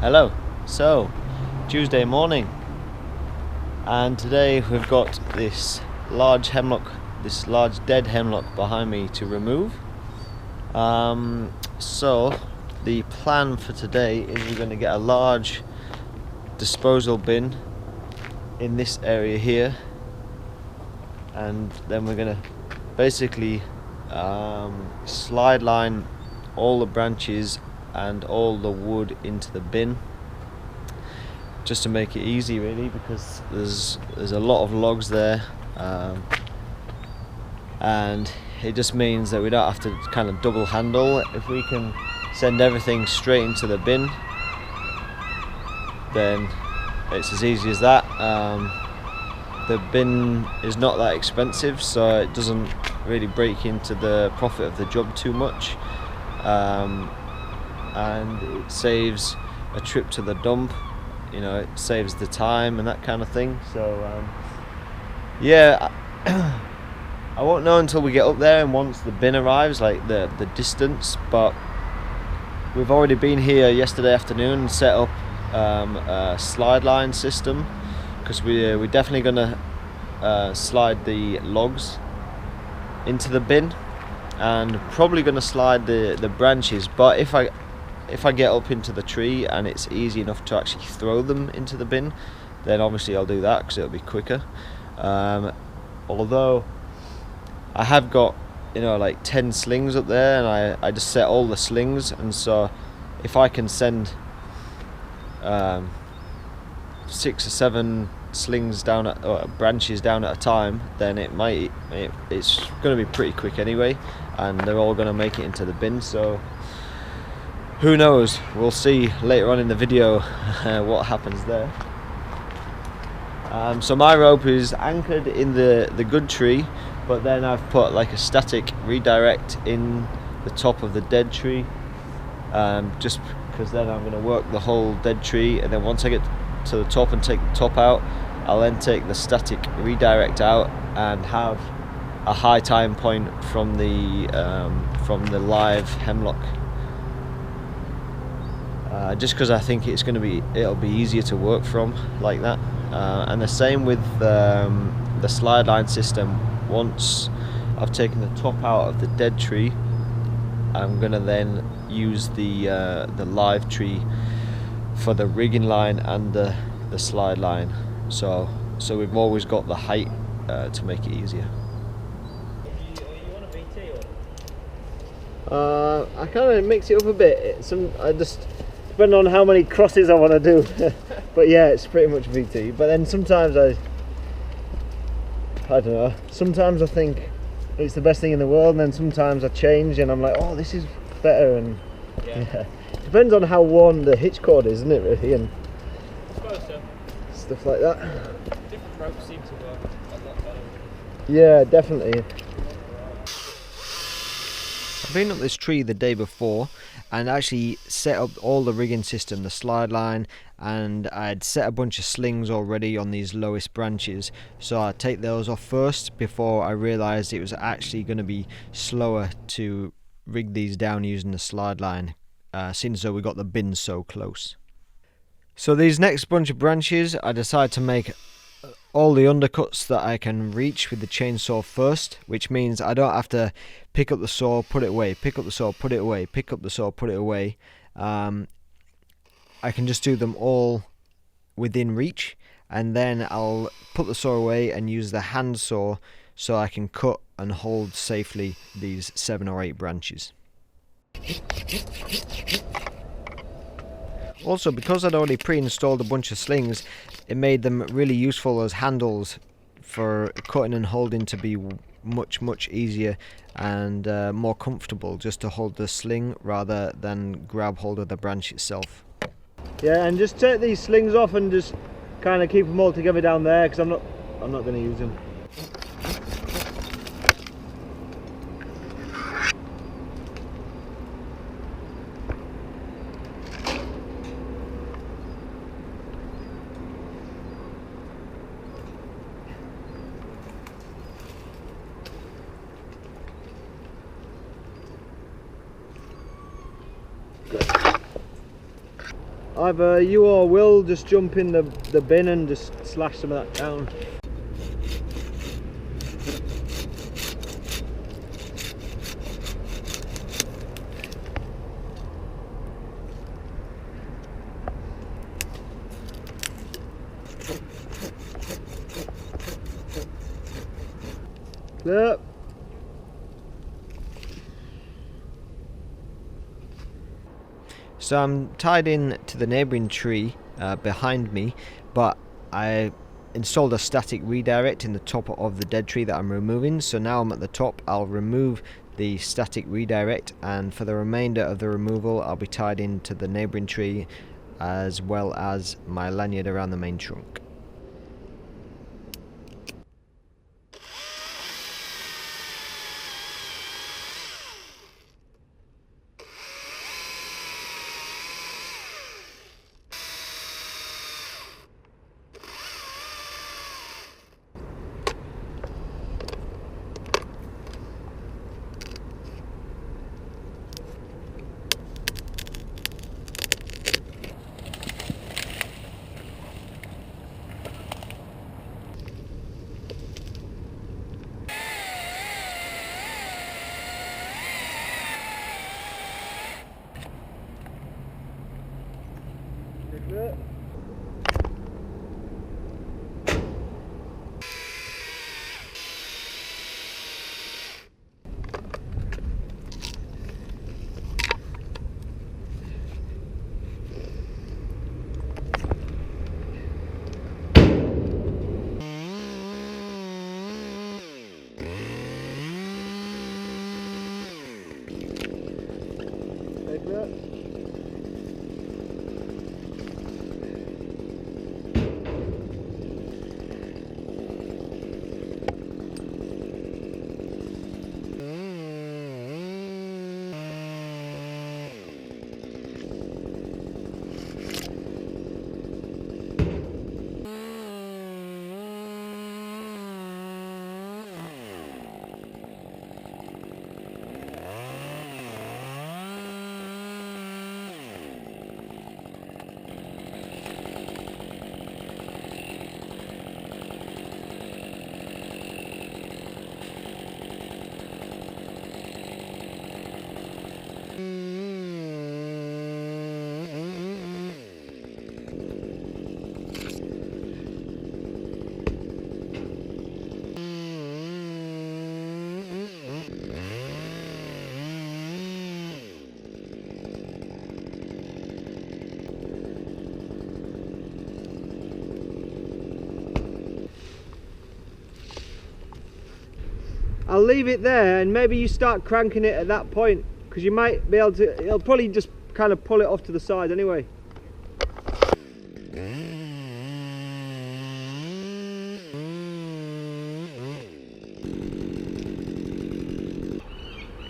Hello. So, Tuesday morning, and today we've got this large dead hemlock behind me to remove. So the plan for today is we're going to get a large disposal bin in this area here, and then we're going to basically slide line all the branches and all the wood into the bin, just to make it easy really, because there's a lot of logs there, and it just means that we don't have to kind of double handle. If we can send everything straight into the bin, then it's as easy as that. The bin is not that expensive, so it doesn't really break into the profit of the job too much, and it saves a trip to the dump. You know, it saves the time and that kind of thing. So yeah, I won't know until we get up there and once the bin arrives, like the distance. But we've already been here yesterday afternoon and set up a slide line system, because we're definitely gonna slide the logs into the bin, and probably gonna slide the branches. But if I get up into the tree and it's easy enough to actually throw them into the bin, then obviously I'll do that because it'll be quicker. Although I have got, like 10 slings up there, and I just set all the slings, and so if I can send 6 or 7 slings down or branches down at a time, then it's going to be pretty quick anyway, and they're all going to make it into the bin. So who knows, we'll see later on in the video what happens there. So my rope is anchored in the good tree, but then I've put like a static redirect in the top of the dead tree, just because then I'm going to work the whole dead tree, and then once I get to the top and take the top out, I'll then take the static redirect out and have a high time point from the live hemlock. Just because I think it'll be easier to work from like that, and the same with the slide line system. Once I've taken the top out of the dead tree, I'm gonna then use the live tree for the rigging line and the slide line. So we've always got the height to make it easier. I kind of mix it up a bit. I just depend on how many crosses I want to do. But yeah, it's pretty much VT. But then sometimes I don't know. Sometimes I think it's the best thing in the world, and then sometimes I change and I'm like, oh, this is better. And yeah. Depends on how worn the hitch cord is, isn't it, really? And I suppose so. Stuff like that. Different ropes seem to work a lot better. Yeah, definitely. I've been up this tree the day before and actually set up all the rigging system, the slide line, and I'd set a bunch of slings already on these lowest branches, so I'd take those off first before I realised it was actually going to be slower to rig these down using the slide line, since we got the bin so close. So these next bunch of branches, I decided to make all the undercuts that I can reach with the chainsaw first, which means I don't have to pick up the saw, put it away, pick up the saw, put it away, pick up the saw, put it away. I can just do them all within reach, and then I'll put the saw away and use the hand saw so I can cut and hold safely these 7 or 8 branches. Also, because I'd already pre-installed a bunch of slings, it made them really useful as handles for cutting and holding, to be much easier and more comfortable just to hold the sling rather than grab hold of the branch itself. Yeah, and just take these slings off and just kind of keep them all together down there, because I'm not going to use them. Either you or Will just jump in the bin and just slash some of that down. Yep. So I'm tied in to the neighbouring tree behind me, but I installed a static redirect in the top of the dead tree that I'm removing. So now I'm at the top, I'll remove the static redirect, and for the remainder of the removal I'll be tied into the neighbouring tree as well as my lanyard around the main trunk. I'll leave it there and maybe you start cranking it at that point, because you might be able to, it'll probably just kind of pull it off to the side anyway.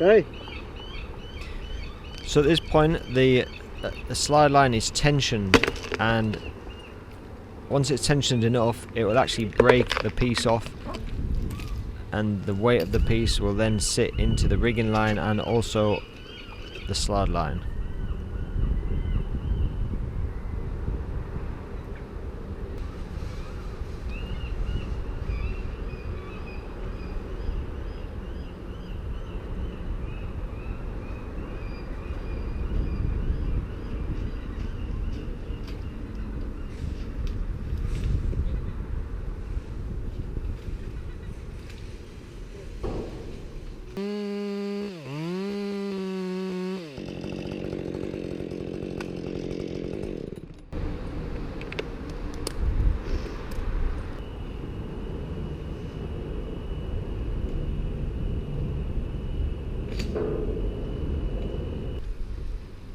Okay. So at this point the slide line is tensioned, and once it's tensioned enough it will actually break the piece off, and the weight of the piece will then sit into the rigging line and also the slide line.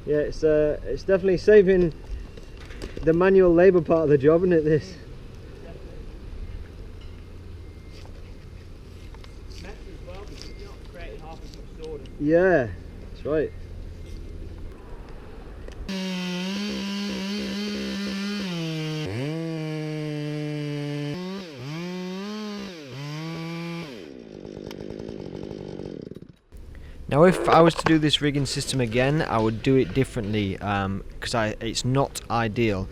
Yeah, it's definitely saving the manual labour part of the job, isn't it, this? Yeah, that's right. Now if I was to do this rigging system again, I would do it differently, because it's not ideal.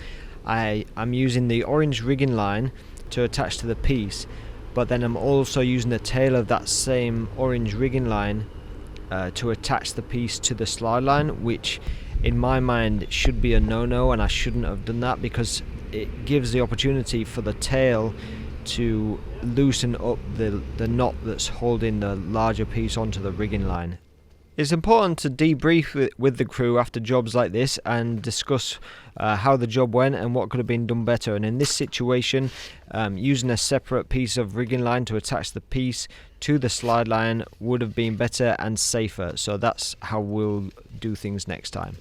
I'm using the orange rigging line to attach to the piece, but then I'm also using the tail of that same orange rigging line to attach the piece to the slide line, which in my mind should be a no-no, and I shouldn't have done that, because it gives the opportunity for the tail to loosen up the knot that's holding the larger piece onto the rigging line. It's important to debrief with the crew after jobs like this and discuss how the job went and what could have been done better. And in this situation, using a separate piece of rigging line to attach the piece to the slide line would have been better and safer. So that's how we'll do things next time.